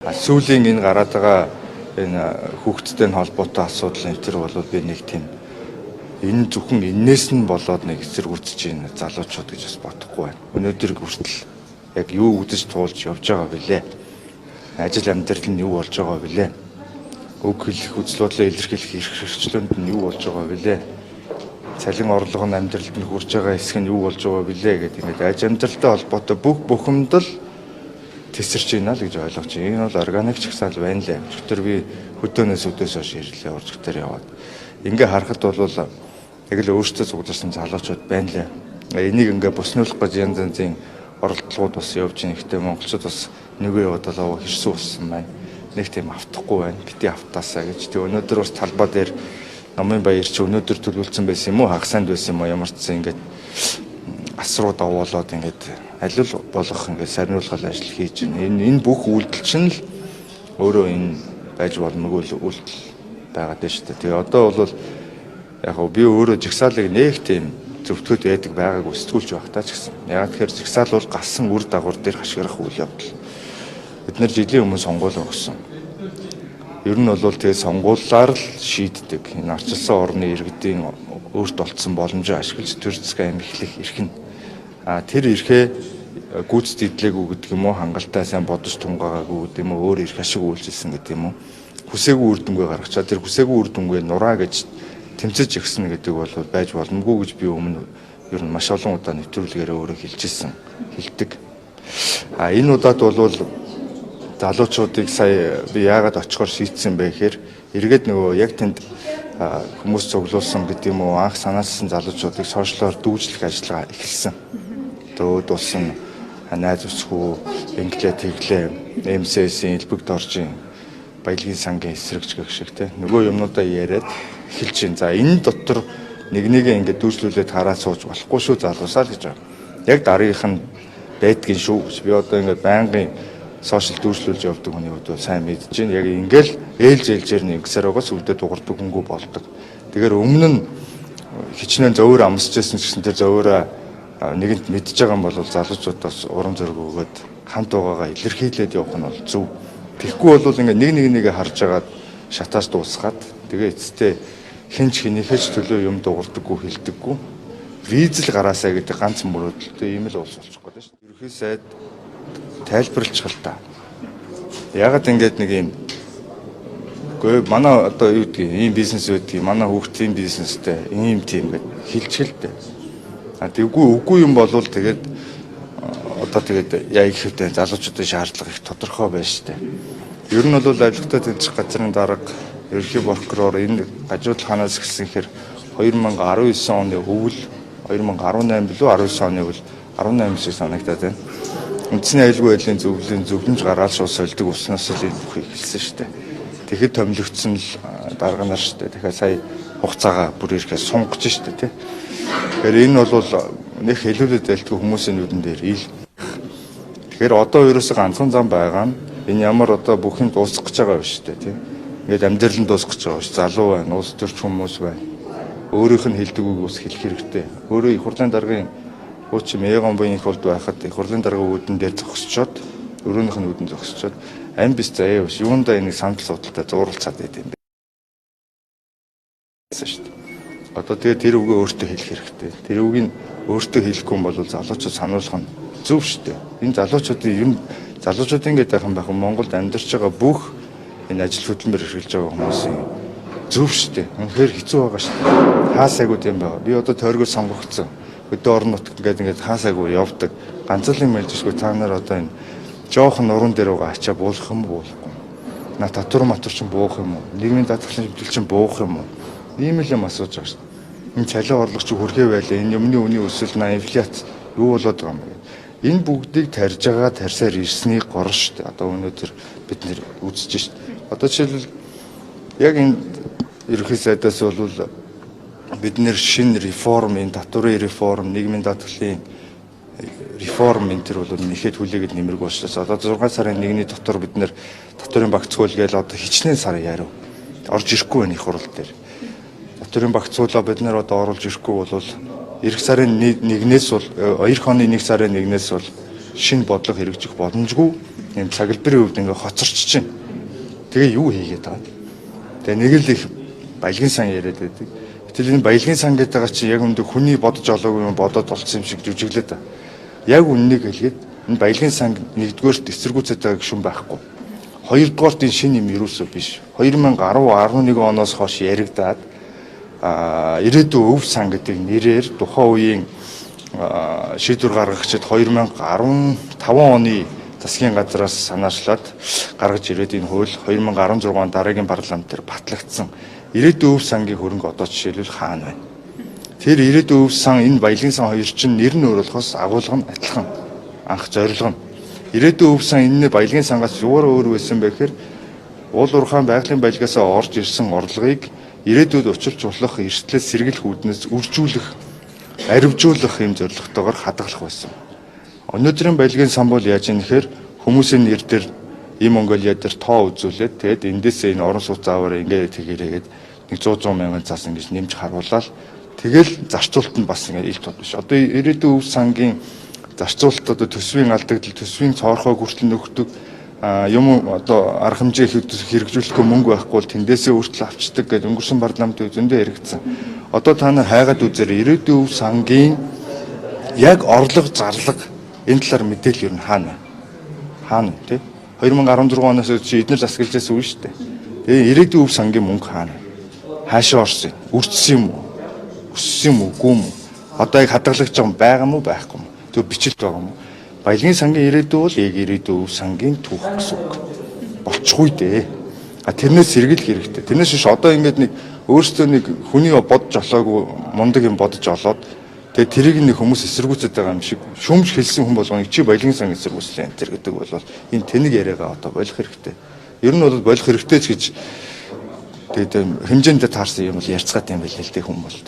Сүүлийн энэ гараад байгаа энэ хүүхдтэй холбоотой асуудал энэ төр бол би нэг тийм энэ зөвхөн энээс нь болоод нэг эсэргүүцэж ийн залуучууд гэж бас бодохгүй байна. Өнөөдөр хүртэл яг юу үдэж туулж явж байгаа билээ. Ажил амьдрал нь юу болж байгаа билээ. Үг хэлэх үзлүүдлээ илэрхийлэх эрх хэрэгчлөөнд нь юу болж байгаа билээ. Цалин орлого нь амьдралд нь хүрж байгаа хэсэг нь юу болж байгаа билээ гэдэг ингээд аж амьдралтай холбоотой бүх бухимдал тесэрч ийна л гэж ойлгож байна. Энэ бол органик чагсаал байна лээ. Өчигдөр би хөдөөнөөс өдөөс хойш ирлээ уржигтэр яваад. Ингээ харахад бол яг л өөртөө цугларсан залуучууд байна лээ. Энийг ингээ буснуулах гэж янз янзын оролдлогууд бас явж байна. Гэхдээ монголчууд бас нэгэ яваад болоо хэрсүү болсон байна. Нэг тийм автахгүй байна. Бити автаасаа гэж. Тэг өнөөдөр бас талбай дээр Номын Баяр чи өнөөдөр төлөвлөсөн байсан юм уу? Хагасанд байсан юм уу? Ямар ч зэн ингээ асруу давуулаад ингээд алил болох ингээд сарниулгал ажил хийж байна. Энэ бүх үйлдэл чинь л өөрөө энэ байж болмоггүй л үйлдэл байгаад байна шүү дээ. Тэгээ одоо бол яг би өөрөө жигсаалыг нэг тийм зөвтгöd байдаг байгааг өстгүүлж байх таа ч гэсэн. Яг тэгэхээр жигсаал бол галсан үр дагавар дээр хашгирах үйл явдал. Бид нар жилийн өмнө сонгуул өгсөн. Ер нь бол тэгээ сонгуулиар л шийддэг. Энэ арчилсан орны иргэдийн өөрт олдсон боломжоо ашиглаж төр засгийн аим эхлэх эрх нь. Тэр эрхээ гүйцэд идлээгүй гэдэг юм уу, хангалттай сайн бодож тунгаагаагүй гэдэг юм уу, өөр эрх ашиг үйлчилсэн гэдэг юм уу, хүсээгүй үр дүнгээ гаргачаа тэр хүсээгүй үр дүнгээ нураа гэж тэмцэж өгсөн гэдэг бол байж боломгүй гэж би өмнө ер нь маш олон удаа нэвтрүүлгээрээ өөрөө хэлдэг. Энэ удаад бол залуучуудыг сая би яагаад очихоор шийдсэн бэ гэхээр эргээд нөгөө яг тэнд хүмүүс цуглуулсан гэдэг юм уу, анх санаалсан залуучуудыг сошиалоор дүүжлэх ажиллагаа эхэлсэн. Дөөд болсон найз өсгөө инглээ тэглээ МСС-ийн элбэгд оржин баялагын сангийн эсрэгч гэх шиг те нөгөө юмнуудаа яриад эхэлж байна. За энэ дотор нэг нэгээ ингээд дүүжлүүлээд хараад сууж болохгүй шүү залуусаа л гэж байна. Яг дараагийнх нь байдгийн шүү гэж би одоо ингээд байнгын сошиал дүүжлүүлж явдаг хүний хувьд сайн мэдж байна. Яг ингээл ээлжээр нэгсээр байгаас өвдө дуурдаг хөнгөө болдог. Тэгэхээр өмнө нь хичнээн зөөр амсчихсан гэсэн тэр зөөрөө нэгэнт мэдж байгаа юм бол залуучуудаас урам зориг өгөөд хамт байгаагаа илэрхийлээд явах нь бол зөв. Тэгэхгүй бол ингээ нэг харж агаад шатаас дуусгаад тэгээ эцэстээ хинч хинийхэж төлөө юм дуурдаггүй хэлдэггүй. Визэл гараасаа гэдэг ганц мөрөөдөлтөй ийм л улс болчих гээд байна шүү дээ. Ерөнхий сайд тайлбарлах л та. Ягаад ингэж нэг юм гээ манай одоо юу гэдгийг ийм бизнес үүдгийг манай хүүхдийн бизнестэй ийм тийм гэж хэлчихэлтэй. Тэггүй үгүй юм болвол тэгээд одоо тэгээд яг ихэвчлэн залуучуудын шаардлага их тодорхой байна шүү дээ. Ер нь бол авилгатай тэнцэх газрын дарга ерөнхий прокурор энэ гажуудал ханаас эхэлсэн хэрэг 2019 оны өвөл 2018 билүү 19 оны өвөл 18 шиг санагдаад байна. Үндэсний аюулгүй байдлын зөвлөмж гараад шууд солидог уснаас л энэ бүх эхэлсэн шүү дээ. Тэгэхэд томилогдсон л дарга нар шүү дээ. Тэгэхээр сая хугацаагаа бүр ирэхээр сунгаж шүү дээ тий. Тэгэхээр энэ бол нэг хэлүүлээд байлтгүй хүмүүсийн нүдэн дээр ил. Тэгэхээр одоо ерөөсөө ганцхан зам байгаа нь энэ ямар одоо бүх юм дуусах гэж байгаа биш үү тий. Ингээд амьдрал нь дуусах гэж байгаа ш. Залуу байна, улс төрч хүмүүс байна. Өөрийнх нь хэлдэг үг ус хэлэх хэрэгтэй. Өөрөө их хурлын даргын хууч Меган буйнх болд байхад их хурлын дарга үүдэн дээр зогсчоод өрөөнийх нь үүдэн зогсчоод ам бис заяа биш юундаа энийг санал судалтай зууралцаад байт юм бэ. Шүү дээ. Одоо тэгээ тэр үгээ өөртөө хэлэх хэрэгтэй. Тэр үгийг өөртөө хэлэхгүй юм бол залуучууд сануулах нь зөв шүү дээ. Энэ залуучуудын гэдэг юм байх Монголд амьдарч байгаа бүх энэ ажил хөдөлмөр эрхэлж байгаа хүмүүсийн зөв шүү дээ. Үнэхээр хэцүү байгаа шүү дээ. Хаасайгүй юм байна. Би одоо тойргоо сонгогдсон. Өдөө орон нутгад ингээд хаасайгүй явдаг. Ганцлан мэлжгүй та нар одоо энэ жоохон нуруунд дээр байгаа ачаа буулгах юм болохгүй. На татвар матур чинь буух юм уу? Нийгмийн даатгалын хэмжээл чинь буух юм уу? Ийм л юм асууж байгаа шүү дээ. Энэ цалин орлого чи хүрхээ байлаа. Энэ өмнө үний өсөл на инфляц юу болоод байгаа юм бэ? Энэ бүгдийг тарьж байгаа тарьсаар ирснийг горно шүү дээ. Одоо өнөөдөр бид нэр үзэж шүү дээ. Одоо жишээлбэл яг энэ ерөнхий сайдаас бол бид нэр шинэ реформ, энэ татварын реформ, нийгмийн даатгалын реформ энэ төр бол нэхэд хүлээгээд нэмэргүй болчихлоо. Одоо 6 сарын 1-ний дотор бид нэр татварын багцуул гээл одоо хичнээн сар яарав. Орж ирэхгүй байх их хурал дээр. Татварын багцуулаа бид нэр одоо оруулж ирэхгүй бол эх сарын 1-ээс бол 2 оны 1 сарын 1-ээс бол шинэ бодлого хэрэгжих боломжгүй. ийм цаглбарын хувьд ингээ хоцорч чинь. Тэгээ юу хийгээд байгаа. Тэгээ нэг л их баялагын сан яриад байдаг. Гэтэл энэ баялагын сан гэдэг байгаа чинь яг үүндээ хүний бодож олоогүй юм бодоод олцсон юм шиг жүжиглээд байна. Яг үннийг хэлгээд энэ баялагын сан нэгдүгээрт эсэргүүцээд байгаа гишүүн байхгүй. Хоёрдугаарт энэ шинэ юм юусоо биш. 2010-11 оноос хойш яригдаад ирээдүйн өв сан гэдэг нэрээр тухайн үеийн шийдвэр гаргагчид 2015 оны засгийн газраас санаачлаад гаргаж ирээд энэ хууль 2016 дараагийн парламент дээр батлагдсан. Ирээдүйн өв сангийн хөрөнгө одоо жишээлбэл хаана байна? Тэр ирээдүйн өв сан энэ баялагын сан хоёр чинь нэр нь өөрөлдөхөөс агуулга нь адилхан. Анх зорилго нь. Ирээдүйн өв сан энэ баялагын сангаас юугаар өөр байсан бэ гэхээр уул уурхайн байгалийн баялагаас орж ирсэн орлогыг ирээдүйд учирч болох эрсдлээс сэргийлэх үүднээс үржүүлэх, аривжуулах юм зорилготойгоор хадгалах байсан. Өнөөдрийн баялагын сан бол яаж юм нэхэр хүмүүсийн нэр дээр им Монголиа дээр тоо үзүүлээд тэгээд эндээсээ энэ орон сууц заавар ингээд тэгэрээгээд 100 мянган цаас ингэж нэмж харуулаад тэгэл зарцуулалт нь бас ингээд ил тод биш. Одоо ирээдүйн өв сангийн зарцуулалт одоо төсвийн алдагдал, төсвийн цоорхой хүртэл нөхдөг юм одоо арга хэмжээ хэрэгжүүлэхгүй мөнгө байхгүй бол тэндээсээ өөрчлөлт авчдаг гэж өнгөрсөн парламент зөндөө яригдсан. Одоо та нар хайгаад үзээрэй ирээдүйн өв сангийн яг орлого зарлага энэ талаар мэдээлэл юу хаана вэ? Хаана вэ? 2016 оноос чи эдгээр засаглажсэн үе шүү дээ. Тэгээ ирээдүйн өв сангийн мөнгө хаана вэ? Хаашаа орсон? Үрдсэн юм уу? Өссөн юм уу? Үгүй юм уу? Одоо яг хадгалагдж байгаа юм уу байхгүй юм? Тэг бичлэлт байгаа юм уу? Баялагын сангийн ирээдүй бол яг ирээдүйн өв сангийн түүх гэсэн үг. Болчихгүй дээ. Тэрнээс сэргийлэх хэрэгтэй. Тэрнээс биш одоо ингээд нэг өөрөөсөө нэг хүний бодож олоогүй мундаг юм бодож олоод тэгээ тэрийг нэг хүмүүс эсэргүүцээд байгаа юм шиг шүмж хэлсэн хүн болгоно чи баялагын сан эсэргүүцлээ энэ төр гэдэг бол энэ тэнэг яриагаа одоо болох хэрэгтэй. Ер нь бол болох хэрэгтэй ч гэж тэгээд хэмжээндээ таарсан юм бол ярьцгаат юм байл л дээ хүн болт.